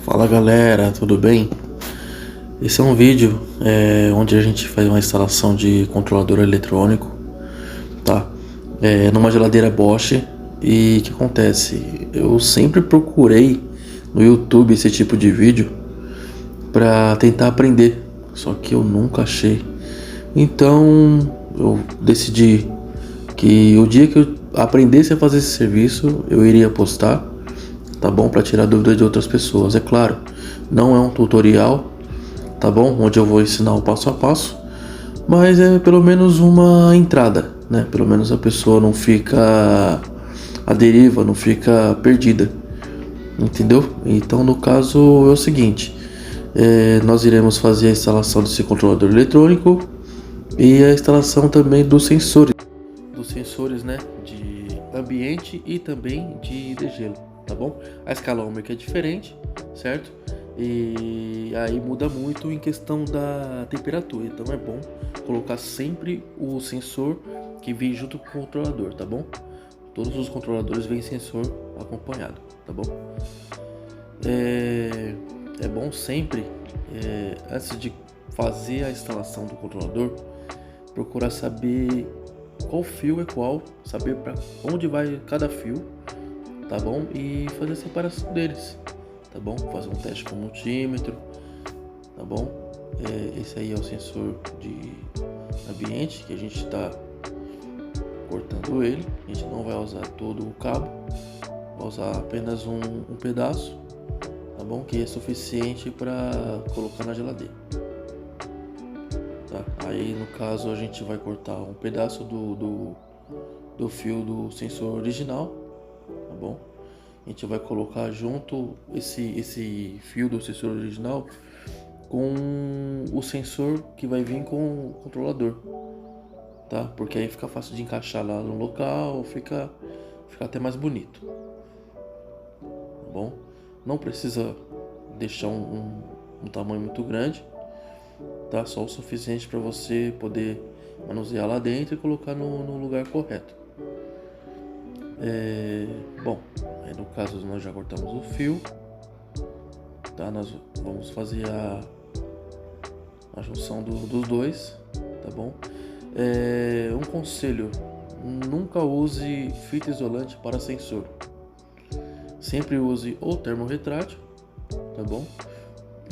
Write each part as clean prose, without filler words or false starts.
Fala galera, tudo bem? Esse é um vídeo onde a gente faz uma instalação de controlador eletrônico, tá? Numa geladeira Bosch. E o que acontece? Eu sempre procurei no YouTube esse tipo de vídeo para tentar aprender, só que eu nunca achei. Então eu decidi que o dia que eu aprendesse a fazer esse serviço eu iria postar, tá bom? Para tirar dúvida de outras pessoas. É claro, não é um tutorial, tá bom? Onde eu vou ensinar o passo a passo, mas é pelo menos uma entrada, né? Pelo menos a pessoa não fica à deriva, não fica perdida, entendeu? Então no caso é o seguinte, nós iremos fazer a instalação desse controlador eletrônico e a instalação também dos sensores, né? De ambiente e também de degelo, tá bom? A escala ohmica é diferente, certo? E aí muda muito em questão da temperatura, então é bom colocar sempre o sensor que vem junto com o controlador, tá bom? Todos os controladores vêm sensor acompanhado, tá bom? É bom sempre, antes de fazer a instalação do controlador, procurar saber qual fio é qual, saber para onde vai cada fio, tá bom? E fazer a separação deles, tá bom? Fazer um teste com multímetro, tá bom? Esse aí é o sensor de ambiente que a gente está cortando ele. A gente não vai usar todo o cabo, vai usar apenas um pedaço, tá bom? Que é suficiente para colocar na geladeira, tá? Aí no caso a gente vai cortar um pedaço do fio do sensor original, tá bom? A gente vai colocar junto esse fio do sensor original com o sensor que vai vir com o controlador, tá? Porque aí fica fácil de encaixar lá no local, fica até mais bonito, tá bom? Não precisa deixar um tamanho muito grande, tá? Só o suficiente para você poder manusear lá dentro e colocar no lugar correto. Bom, aí no caso nós já cortamos o fio, tá? Nós vamos fazer a junção dos dois, tá bom? Um conselho: nunca use fita isolante para sensor. Sempre use ou termo retrátil, tá bom?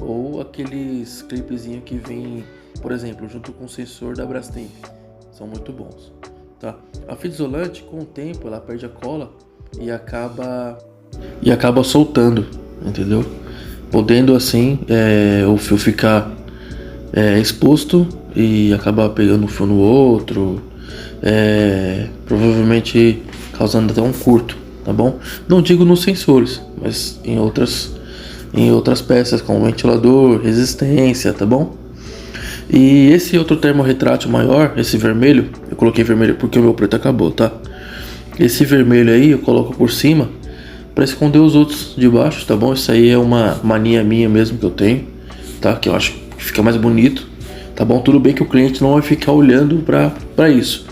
Ou aqueles clipezinhos que vem, por exemplo, junto com o sensor da Brastemp. São muito bons, tá? A fita isolante, com o tempo, ela perde a cola e acaba soltando, entendeu? Podendo assim o fio ficar exposto e acabar pegando um fio no outro, provavelmente causando até um curto, tá bom? Não digo nos sensores, mas em outras peças como ventilador, resistência, tá bom? E esse outro termo retrátil maior, esse vermelho, eu coloquei vermelho porque o meu preto acabou, tá? Esse vermelho aí eu coloco por cima para esconder os outros de baixo, tá bom? Isso aí é uma mania minha mesmo que eu tenho, tá? Que eu acho que fica mais bonito, tá bom? Tudo bem que o cliente não vai ficar olhando para isso,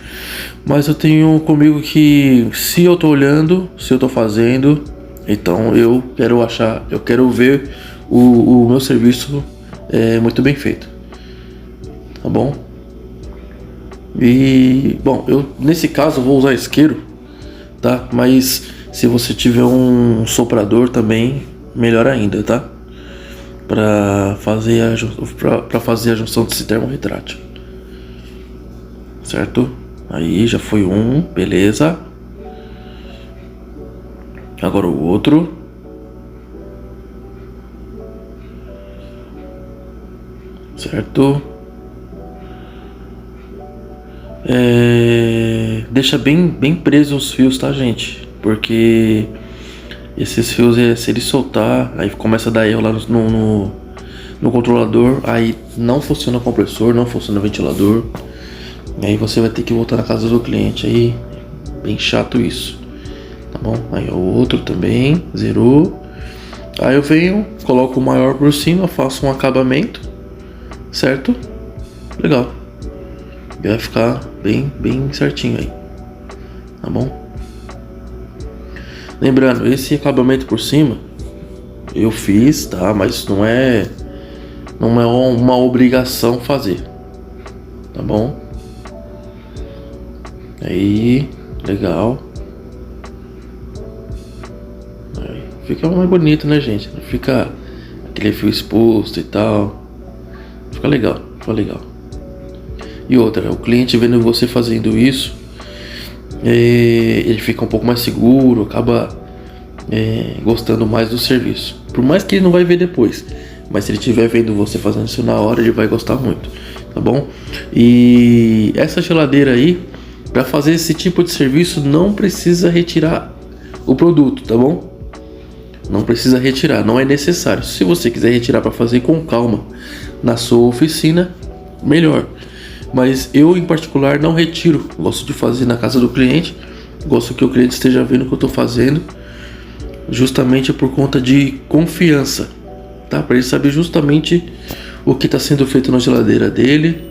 mas eu tenho comigo que se eu tô olhando, se eu tô fazendo, então eu quero ver o meu serviço muito bem feito, tá bom? E bom, eu nesse caso vou usar isqueiro, tá? Mas se você tiver um soprador também, melhor ainda, tá? Para fazer a junção desse termo retrátil, certo? Aí já foi um, beleza. Agora o outro. Certo? Deixa bem preso os fios, tá, gente? Porque esses fios, se ele soltar, aí começa a dar erro lá no controlador, aí não funciona o compressor, não funciona o ventilador. Aí você vai ter que voltar na casa do cliente, aí bem chato isso, tá bom? Aí o outro também, zerou. Aí eu venho, coloco o maior por cima, faço um acabamento, certo? Legal. Vai ficar bem certinho aí, tá bom? Lembrando, esse acabamento por cima eu fiz, tá? Mas não é uma obrigação fazer, tá bom? Aí, legal. Aí, fica mais bonito, né, gente? Não fica aquele fio exposto e tal. Fica legal, fica legal. E outra, o cliente vendo você fazendo isso, ele fica um pouco mais seguro, acaba gostando mais do serviço. Por mais que ele não vai ver depois, mas se ele estiver vendo você fazendo isso na hora, ele vai gostar muito, tá bom? E essa geladeira aí, para fazer esse tipo de serviço, não precisa retirar o produto, tá bom? Não precisa retirar, não é necessário. Se você quiser retirar para fazer com calma na sua oficina, melhor. Mas eu, em particular, não retiro. Gosto de fazer na casa do cliente. Gosto que o cliente esteja vendo o que eu estou fazendo, justamente por conta de confiança, tá? Para ele saber justamente o que está sendo feito na geladeira dele,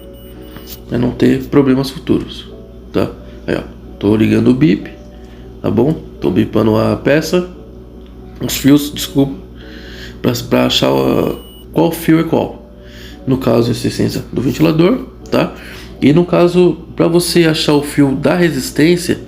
para não ter problemas futuros, tá? Aí, ó, tô ligando o bip, tá bom? Tô bipando a peça, os fios, desculpa, para achar qual fio é qual. No caso, resistência do ventilador, tá? E no caso, para você achar o fio da resistência,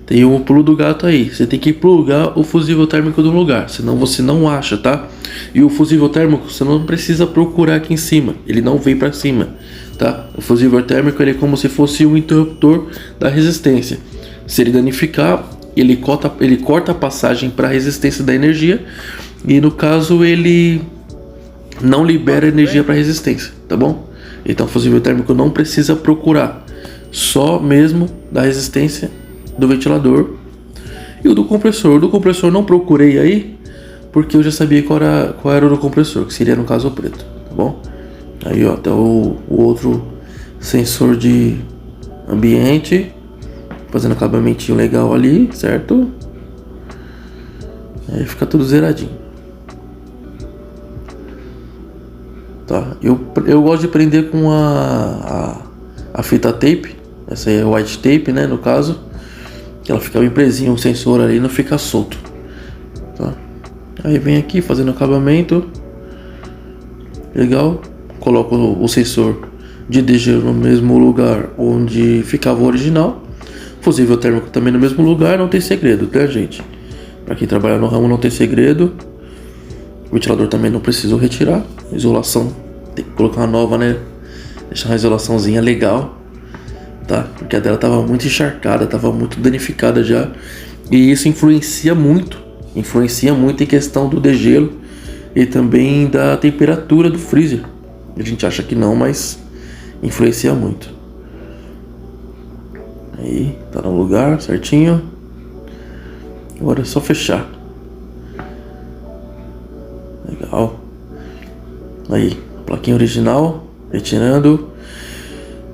tem o pulo do gato aí. Você tem que plugar o fusível térmico no lugar, senão você não acha, tá? E o fusível térmico você não precisa procurar aqui em cima, ele não vem para cima, tá? O fusível térmico ele é como se fosse um interruptor da resistência. Se ele danificar, ele corta a passagem para a resistência da energia, e no caso ele não libera energia para resistência, tá bom? Então o fusível térmico não precisa procurar, só mesmo da resistência do ventilador. E o do compressor, não procurei aí, porque eu já sabia qual era o do compressor, que seria no caso o preto, tá bom? Aí ó, até o outro sensor de ambiente, fazendo acabamentinho legal ali, certo? Aí fica tudo zeradinho. Tá, eu gosto de prender com a fita tape. Essa aí é white tape, né, no caso. Ela fica bem presinha, o sensor ali não fica solto, tá? Aí vem aqui fazendo acabamento. Legal. Coloco o sensor de degelo no mesmo lugar onde ficava o original. Fusível térmico também no mesmo lugar. Não tem segredo, tá, gente? Pra quem trabalha no ramo não tem segredo. O ventilador também não preciso retirar. Isolação, tem que colocar uma nova, né? Deixar uma isolaçãozinha legal, tá? Porque a dela tava muito encharcada, tava muito danificada já. E isso influencia muito em questão do degelo e também da temperatura do freezer. A gente acha que não, mas influencia muito. Aí, tá no lugar certinho. Agora é só fechar. Legal. Aí, plaquinha original, retirando.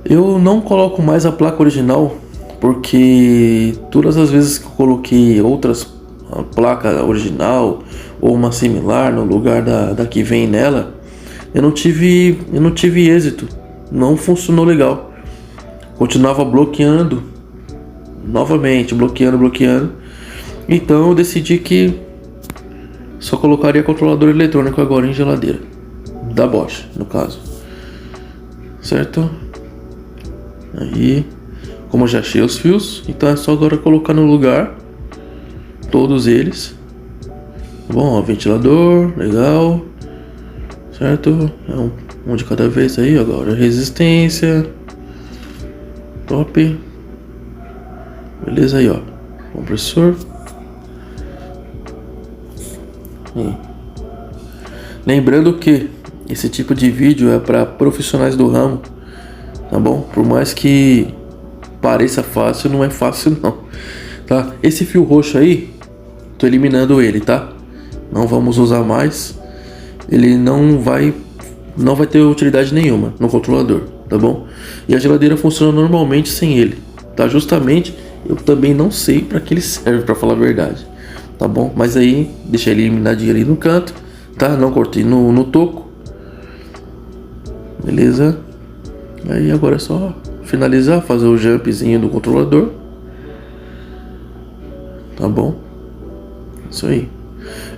Eu não coloco mais a placa original, porque todas as vezes que eu coloquei outras placa original ou uma similar no lugar da que vem nela, eu não tive êxito. Não funcionou legal. Continuava bloqueando. Novamente, bloqueando. Então eu decidi que só colocaria controlador eletrônico agora em geladeira. Da Bosch, no caso. Certo? Aí, como eu já achei os fios, então é só agora colocar no lugar todos eles. Bom, ó, ventilador, legal. Certo? É um de cada vez aí, agora resistência. Top. Beleza aí, ó. Compressor. Aí. Lembrando que esse tipo de vídeo é para profissionais do ramo, tá bom? Por mais que pareça fácil, não é fácil não, tá? Esse fio roxo aí, tô eliminando ele, tá? Não vamos usar mais. Ele não vai ter utilidade nenhuma no controlador, tá bom? E a geladeira funciona normalmente sem ele, tá? Justamente, eu também não sei para que ele serve, para falar a verdade, tá bom? Mas aí, deixa ele eliminadinho ali no canto, tá? Não cortei no toco. Beleza? Aí agora é só finalizar, fazer o jumpzinho do controlador. Tá bom? Isso aí.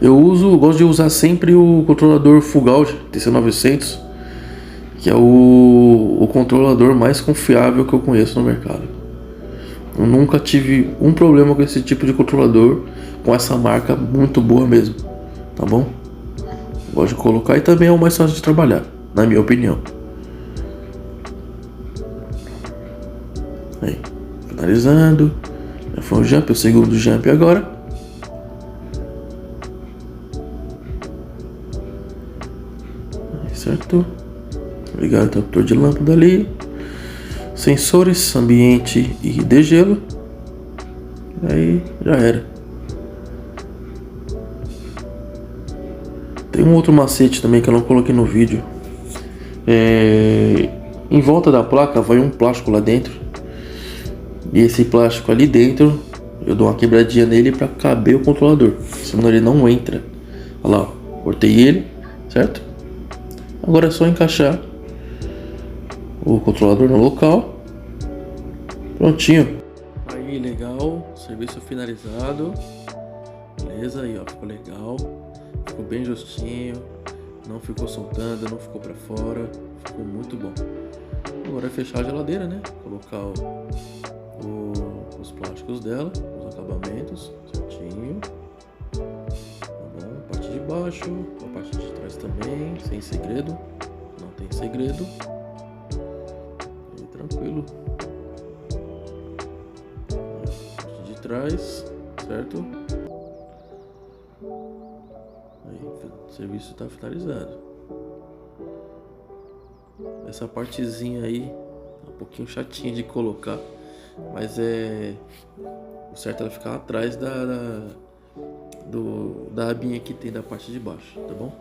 Gosto de usar sempre o controlador Fugalt TC900, que é o controlador mais confiável que eu conheço no mercado. Eu nunca tive um problema com esse tipo de controlador, com essa marca muito boa mesmo, tá bom? Gosto de colocar e também é o mais fácil de trabalhar, na minha opinião. Aí, finalizando. Já foi um jump, o segundo jump agora. Aí, certo? Ligar o interruptor de lâmpada ali. Sensores, ambiente e degelo. Aí já era. Tem um outro macete também que eu não coloquei no vídeo. Em volta da placa vai um plástico lá dentro. E esse plástico ali dentro, eu dou uma quebradinha nele para caber o controlador, senão ele não entra. Olha lá, ó, cortei ele, certo? Agora é só encaixar o controlador no local. Prontinho. Aí, legal, serviço finalizado. Beleza, aí ó, ficou legal. Ficou bem justinho, não ficou soltando, não ficou pra fora, ficou muito bom. Agora é fechar a geladeira, né? Colocar os plásticos dela, os acabamentos, certinho. Tá bom? A parte de baixo, a parte de trás também, sem segredo, não tem segredo. Aí, tranquilo. A parte de trás, certo? Aí, o serviço está finalizado. Essa partezinha aí é um pouquinho chatinha de colocar, mas o certo é ela ficar atrás da abinha que tem da parte de baixo, tá bom?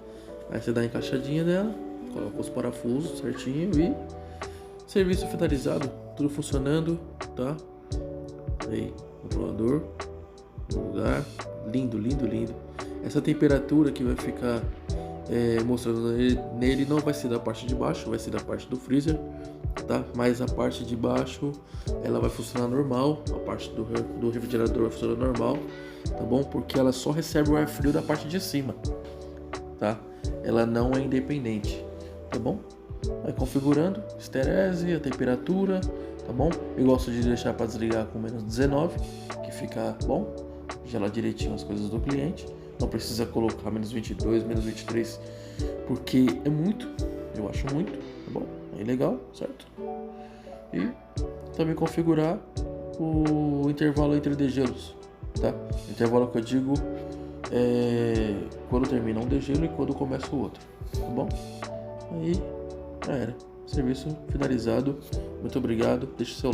Aí você dá a encaixadinha dela, coloca os parafusos certinho e serviço finalizado, tudo funcionando, tá? Aí, controlador no lugar, lindo, lindo, lindo. Essa temperatura que vai ficar mostrando nele não vai ser da parte de baixo, vai ser da parte do freezer, tá? Mas a parte de baixo ela vai funcionar normal, a parte do refrigerador vai funcionar normal, tá bom? Porque ela só recebe o ar frio da parte de cima, tá? Ela não é independente, tá bom? Vai configurando, esterese, a temperatura, tá bom? Eu gosto de deixar para desligar com menos 19, que fica bom, gelar direitinho as coisas do cliente. Não precisa colocar menos 22, menos 23, porque é muito, eu acho muito, tá bom? É legal, certo? E também configurar o intervalo entre degelos, tá? Intervalo que eu digo é quando termina um degelo e quando começa o outro, tá bom? Aí já era. Serviço finalizado. Muito obrigado. Deixe seu like.